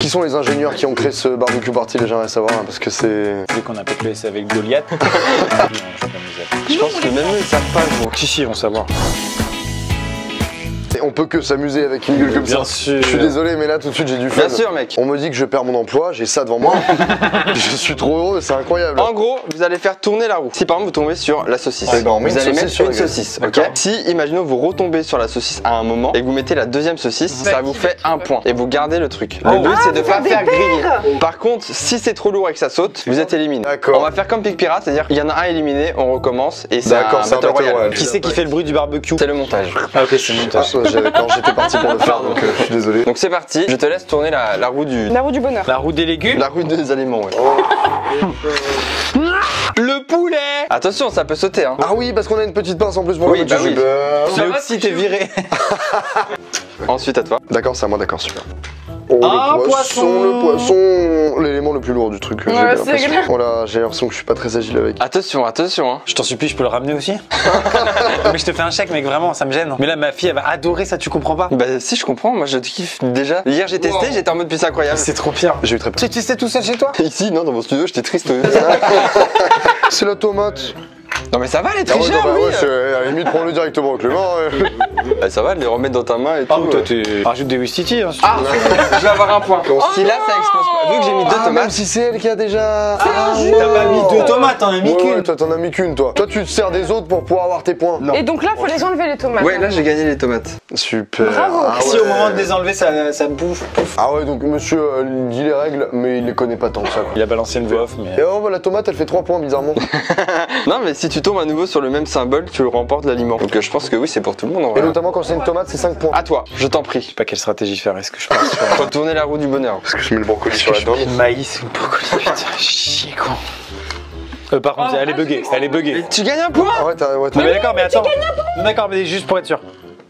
Qui sont les ingénieurs qui ont créé ce barbecue party? J'aimerais savoir, hein, parce que c'est... Dès qu'on a peut-être laissé avec Goliath. Je pense que même eux ils savent pas gros. Si, ils vont savoir. Et on peut que s'amuser avec une gueule comme ça. Bien sûr. Je suis désolé, mais là tout de suite j'ai du fun. Bien sûr mec. On me dit que je perds mon emploi, j'ai ça devant moi. Je suis trop heureux, c'est incroyable. En gros, vous allez faire tourner la roue. Si par exemple vous tombez sur la saucisse, Eh ben, on met vous une allez saucisse mettre sur une la gueule. saucisse, ok. Si, imaginons, vous retombez sur la saucisse à un moment et que vous mettez la deuxième saucisse, ça vous fait un point et vous gardez le truc. Le but c'est de pas faire griller. Par contre, si c'est trop lourd et que ça saute, vous êtes éliminé. D'accord. On va faire comme Pic Pirate, c'est-à-dire il y en a un éliminé, on recommence et c'est D'accord, un c'est un battle battle royale. royale. Qui c'est qui fait le bruit du barbecue? C'est le montage. Ah ok, c'est le montage. Quand j'étais parti pour le faire, donc je suis désolé. Donc c'est parti, je te laisse tourner la roue du... La roue du bonheur. La roue des légumes. La roue des aliments, ouais. Le poulet. Attention, ça peut sauter, hein. Ah oui, parce qu'on a une petite pince en plus pour Oui, le bah oui. Ça va si t'es viré. Ensuite, à toi. D'accord, c'est à moi, d'accord, super. Oh, Ah, le poisson, l'élément le plus lourd du truc. Ouais, j'ai c'est l'impression. clair. Voilà, j'ai l'impression que je suis pas très agile avec. Attention, attention, hein. Je t'en supplie, je peux le ramener aussi. Mais je te fais un chèque, mec, vraiment, ça me gêne. Mais là, ma fille, elle va adorer ça, tu comprends pas? Bah si, je comprends, moi je kiffe déjà. Hier j'ai testé, j'étais en mode puis c'est incroyable. C'est trop pire. J'ai eu très peur. Tu testais tout seul chez toi? Ici, non, dans mon studio, j'étais triste. C'est la tomate. Non mais ça va les Ah ouais, tricheurs, non, bah oui. ouais, à la limite, prends-le directement avec les mains. Bah, ça va, les remettre dans ta main et tout. Ah, mais toi, tu rajoutes des Wistiti, hein, si tu Ah, je vais avoir un point. Si là ça explose pas, vu que j'ai mis deux Même tomates. si c'est elle qui a déjà. veux. T'as pas mis deux tomates, t'en as mis Ouais, qu'une. ouais, toi t'en as mis qu'une, toi. Toi tu te sers des autres pour pouvoir avoir tes points. Et donc là, faut les enlever les tomates. Ouais, là j'ai gagné les tomates. Super. Bravo. Ah Si ouais. au moment de les enlever, ça bouffe, pouf. Ah ouais, donc monsieur dit les règles, mais il les connaît pas tant que ça. Quoi. Il a balancé une voix off, mais. Et oh, bah, la tomate elle fait 3 points bizarrement. Non mais si tu tombes à nouveau sur le même symbole, tu remportes l'aliment. Donc je pense que oui, c'est pour tout le monde en Et vrai. notamment quand c'est une tomate, c'est 5 points. À toi, je t'en Je prie. sais pas quelle stratégie faire, est-ce que je pense Retournez la roue du bonheur. Parce que je mets le brocoli sur la dinde. Le maïs, une brocoli, putain, chier con. Par contre, elle est buggée, elle est buggée. Tu gagnes un point. Ah ouais, t'as. Ouais, Non mais d'accord, mais attends. Non d'accord, mais juste pour être sûr.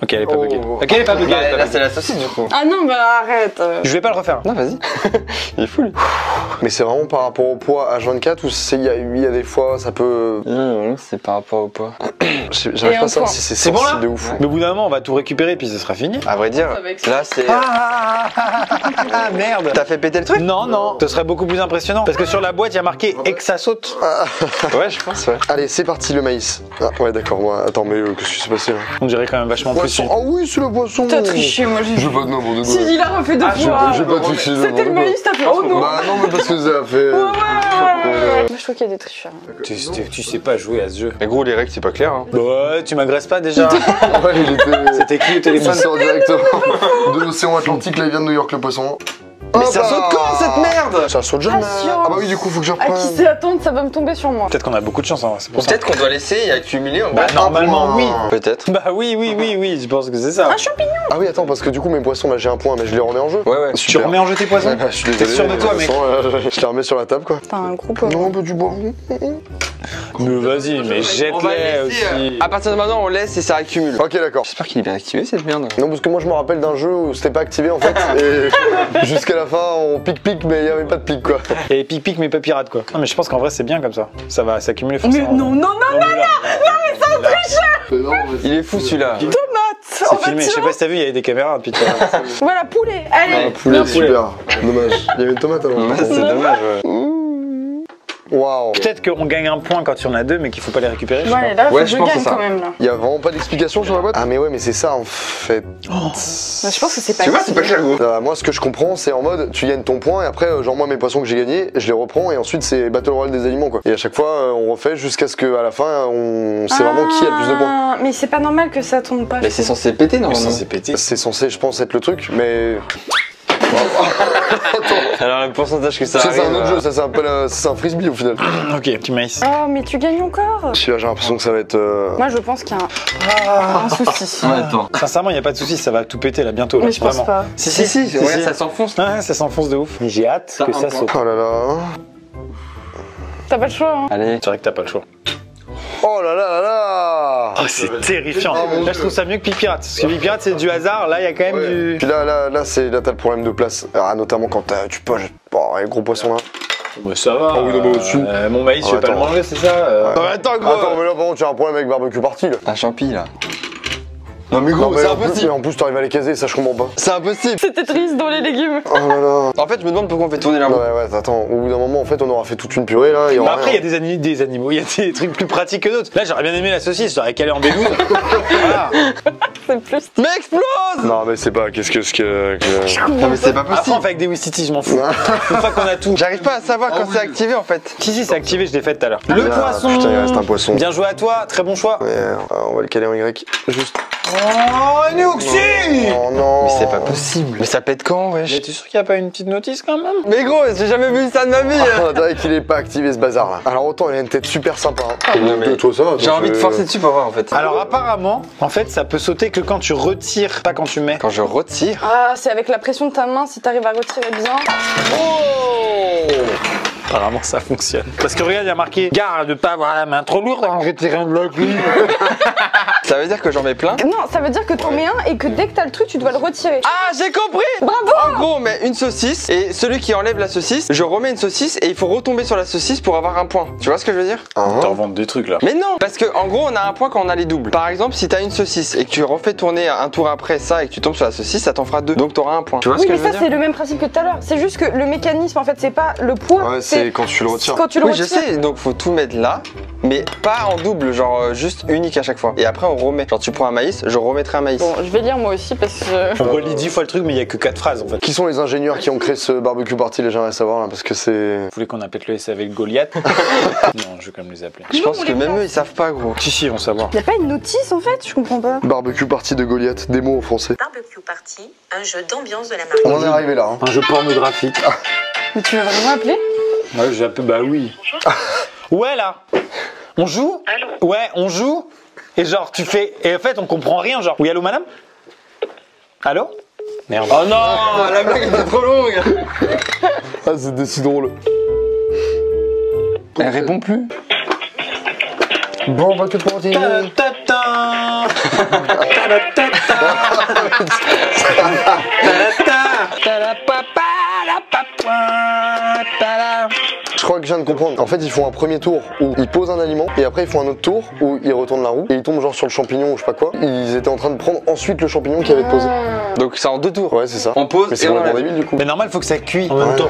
Ok, elle est pas Oh. buggée. Ok, elle est pas buggée. elle est pas Là buggée. c'est la saucisse du coup. Ah non, bah arrête. Je vais pas le refaire. Non vas-y. Il est fou lui. Mais c'est vraiment par rapport au poids H24 ou il y a des fois ça peut. Non, c'est par rapport au poids. J'arrive Et pas à un savoir point. si c'est C'est bon, là sensible de ouf. Mais au bout d'un moment, on va tout récupérer puis ce sera fini. À vrai dire, là c'est... Ah merde. T'as fait péter le truc? Non, non, ce serait beaucoup plus impressionnant. Parce que sur la boîte, il y a marqué et que ça saute. Ouais, je pense, ouais. Allez, c'est parti le maïs. Ah ouais, d'accord, moi. Attends, mais qu'est-ce qui s'est passé là? On dirait quand même vachement plus. Poisson. Ah oui, c'est le poisson. T'as triché, moi j'ai. Je veux pas de n'importe quoi. Si, il a refait deux fois. J'ai pas triché. C'était le maïs, t'as fait. Oh non. Bah non, mais parce que ça a fait. Ouais. Moi je trouve qu'il y a des tricheurs. Tu sais pas jouer à ce jeu. Mais gros, les règles, c'est pas clair, hein. Ouais, tu m'agresses pas déjà. Ouais, il était. C'était qui au Il téléphone? sort directement de l'océan Atlantique, là il vient de New York le poisson. Mais ça saute quand cette merde? Ça saute jamais. Patience. Ah bah oui, du coup, faut que je À reprenne. qui sait attendre, ça va me tomber sur moi. Peut-être qu'on a beaucoup de chance, hein, c'est pour ça. Peut-être qu'on doit laisser et accumuler en Bah vrai. normalement oui. Peut-être. Bah oui, je pense que c'est ça. Un champignon. Ah oui, attends, parce que du coup, mes poissons, là j'ai un point, mais je les remets en jeu. Ouais, ouais. Tu remets en jeu tes poissons? Je suis T'es désolé, sûr de toi, mes mec? poissons, je les remets sur la table, quoi. T'as un gros pauvre. Non, un peu du bois. Mais vas-y, mais jette-les aussi. À partir de maintenant, on laisse et ça accumule. Ok, d'accord. J'espère qu'il est bien activé cette merde. Non, parce que moi je me rappelle d'un jeu où c'était pas activé en fait. Et jusqu'à la fin, on pique, mais il y avait pas de pique quoi. Et pique mais pas pirate quoi. Non mais je pense qu'en vrai c'est bien comme ça. Ça va s'accumuler Mais forcément. non. Il est fou celui-là. C'est filmé, je sais pas si t'as vu, il y avait des caméras depuis tout à l'heure. Voilà, poulet. Allez. Un poulet, Un poulet. super. Dommage. Il y avait une tomate alors. Ouais, c'est dommage, ouais. Waouh. Peut-être qu'on gagne un point quand il y en a deux mais qu'il faut pas les récupérer. je sais Ouais, là, faut Ouais, que je je pense que gagne c'est ça. quand même là. Il y a vraiment pas d'explication sur la boîte. Ah mais ouais, mais c'est ça en fait. Bah, je pense que c'est pas. Tu vois, c'est pas clair, gros. Moi ce que je comprends c'est en mode tu gagnes ton point et après genre moi mes poissons que j'ai gagnés je les reprends et ensuite c'est Battle Royale des aliments quoi. Et à chaque fois on refait jusqu'à ce qu'à la fin on sait vraiment qui a le plus de points. Mais c'est pas normal que ça tombe pas. Mais c'est censé péter pas. normalement. Ça s'est pété. C'est censé je pense être le truc mais... Alors le pourcentage que ça Ça arrive. c'est un autre jeu, ça c'est un peu c'est un frisbee au final. Ok, petit maïs. Oh, mais tu gagnes encore. Celui-là j'ai l'impression que ça va être... Moi, je pense qu'il y a un souci. Ouais, attends. Sincèrement, il n'y a pas de souci, ça va tout péter là bientôt. Là, Mais je pense vraiment. pas. Si, regarde, ça s'enfonce. Ouais, ça s'enfonce de ouf. Mais j'ai hâte Ça, que un ça point. saute. Oh là là. T'as pas le choix, hein. Allez. C'est vrai que t'as pas le choix. Oh là là là là. Oh, c'est terrifiant. Oh, mon Là, je trouve ça mieux que Pic Pirate. Parce que Pic Pirate, c'est du hasard. Là, il y a quand même Ouais. du. Puis là t'as le problème de place. Ah, notamment quand tu poches. Oh, les gros poissons là. Ouais, ça va. Oh, oui, non, mais au-dessus. Mon maïs, je vais pas le Attends. manger, c'est ça Attends, gros. Attends, mais là par contre tu as un problème avec barbecue party là. Un champi là. Non mais Non, gros, mais c'est en plus, impossible. en plus t'arrives à les caser, ça je comprends pas. C'est impossible. C'était triste dans les légumes. Oh là là. En fait, je me demande pourquoi on fait tourner la roue. Ouais, ouais, attends, au bout d'un moment, en fait, on aura fait toute une purée là. Et Bah après, il y a des animaux, il y a des trucs plus pratiques que d'autres. Là, j'aurais bien aimé la saucisse, j'aurais calé en B12. Voilà. C'est plus. Mais explose. Non, mais c'est pas, qu'est-ce que. Non mais c'est pas Après, possible. on fait avec des Wistiti, je m'en fous. Une fois qu'on a tout. J'arrive pas à savoir quand c'est activé en fait. Si, c'est activé, je l'ai fait tout à l'heure. Le Ah, poisson. Putain, il reste un poisson. Bien joué à toi, très bon choix. Ouais, on va le caler en Y. Juste. Oh, Nuxi. Oh non. Mais c'est pas possible. Mais ça pète quand, wesh? T'es sûr qu'il n'y a pas une petite notice quand même? Mais gros, j'ai jamais vu ça de ma vie. On dirait qu'il est pas activé ce bazar là. Alors autant il a une tête super sympa. Hein. Non, mais toi ça va. J'ai envie de forcer dessus pour voir en fait. Alors apparemment, en fait, ça peut sauter que quand tu retires, pas quand tu mets. Quand je retire. Ah, c'est avec la pression de ta main si t'arrives à retirer bien. Oh. Apparemment, ça fonctionne. Parce que regarde, il y a marqué gare de pas avoir la main trop lourde en retirant le clé. Ça veut dire que j'en mets plein? Non, ça veut dire que t'en mets un et que dès que t'as le truc, tu dois le retirer. Ah, j'ai compris! Bravo! En gros, on met une saucisse et celui qui enlève la saucisse, je remets une saucisse et il faut retomber sur la saucisse pour avoir un point. Tu vois ce que je veux dire? T'en vends des trucs là. Mais non! Parce que en gros, on a un point quand on a les doubles. Par exemple, si t'as une saucisse et que tu refais tourner un tour après ça et que tu tombes sur la saucisse, ça t'en fera deux. Donc t'auras un point. Tu vois Oui, ce que mais je veux ça, dire? c'est le même principe que tout à l'heure. C'est juste que le mécanisme, en fait, c'est pas le poids. Ouais, c'est quand tu le retires. Quand tu le Oui, je retires. sais, donc faut tout mettre là, mais pas en double, genre juste unique à chaque fois. Et après, on remet. Genre, tu prends un maïs, je remettrai un maïs. Bon, je vais lire moi aussi parce que. On relit 10 fois le truc, mais il y a que 4 phrases en fait. Qui sont les ingénieurs qui ont créé ce barbecue party, les gens à savoir là, parce que c'est. Vous voulez qu'on appelle le SAV le Goliath? Non, je vais quand même les appeler. Je pense que même eux, ils savent pas, gros. Si, ils vont savoir. Y a pas une notice en fait? Je comprends pas. Barbecue party de Goliath, des mots en français. Barbecue Party, un jeu d'ambiance de la marque. On en est arrivé là. Hein. Un jeu pornographique. Mais tu veux vraiment appeler? Ouais, j'ai appelé, bah oui. Ouais, là. On joue? Allô? Ouais, on joue. Et genre, tu fais. Et en fait, on comprend rien. Genre, oui, allô, madame? Allô? Merde. Oh non, la blague était trop longue. Ah, c'est si drôle. Elle répond plus. Bon, bah, que pour dire. Je crois que je viens de comprendre. En fait, ils font un premier tour où ils posent un aliment et après ils font un autre tour où ils retournent la roue et ils tombent genre sur le champignon ou je sais pas quoi. Ils étaient en train de prendre ensuite le champignon qui avait été posé. Donc c'est en deux tours. Ouais, c'est ça. On pose Mais c'est et on vraiment enlève. débile du coup. Mais normal, faut que ça cuit en même temps.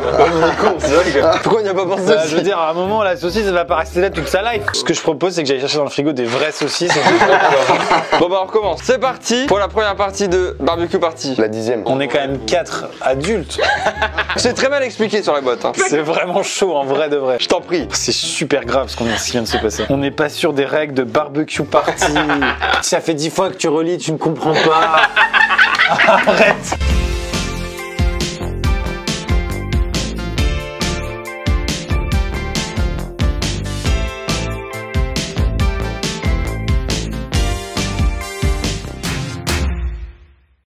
Pourquoi on n'y a pas pensé Bah, je aussi? veux dire, à un moment, la saucisse, elle va pas rester là toute sa life. Ce que je propose, c'est que j'aille chercher dans le frigo des vraies saucisses. Bon bah on recommence. C'est parti pour la première partie de Barbecue Party. La 10e. On est quand même 4 adultes. C'est très mal expliqué sur la boîte. Hein. C'est vraiment chaud, en vrai de vrai. Je t'en prie. C'est super grave ce qui vient de se passer. On n'est pas sûr des règles de barbecue party. Ça fait 10 fois que tu relis, tu ne comprends pas. Arrête.